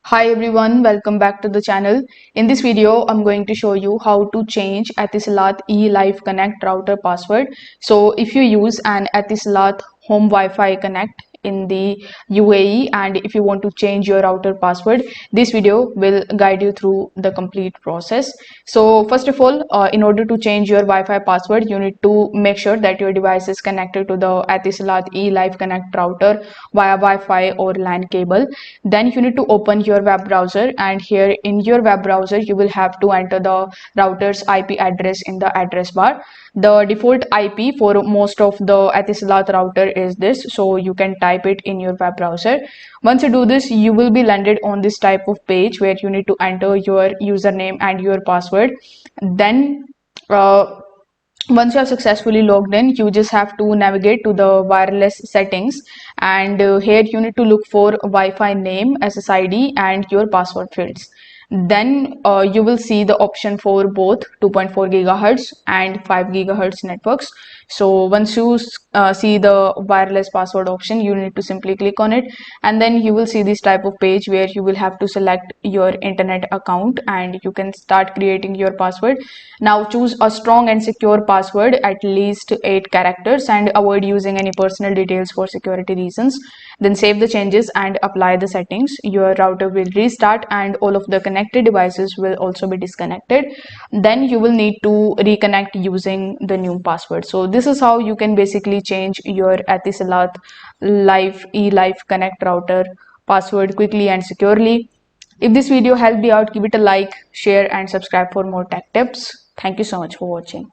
Hi everyone, welcome back to the channel. In this video, I'm going to show you how to change Etisalat Elife Connect router password. So if you use an Etisalat Home Wi-Fi Connect in the UAE and if you want to change your router password, this video will guide you through the complete process. So first of all, in order to change your Wi-Fi password, you need to make sure that your device is connected to the Etisalat Elife Connect router via Wi-Fi or LAN cable. Then you need to open your web browser, and here in your web browser you will have to enter the router's IP address in the address bar. The default IP for most of the Etisalat router is this, so you can type it in your web browser. Once you do this, you will be landed on this type of page where you need to enter your username and your password. Then once you have successfully logged in, you just have to navigate to the wireless settings, and here you need to look for Wi-Fi name, SSID and your password fields. Then you will see the option for both 2.4 gigahertz and 5 gigahertz networks. So once you see the wireless password option, you need to simply click on it, and then you will see this type of page where you will have to select your internet account and you can start creating your password. Now choose a strong and secure password, at least 8 characters, and avoid using any personal details for security reasons. Then save the changes and apply the settings. Your router will restart and all of the connected devices will also be disconnected. Then you will need to reconnect using the new password. So this is how you can basically change your Etisalat Elife Connect router password quickly and securely. If this video helped you out, give it a like, share and subscribe for more tech tips. Thank you so much for watching.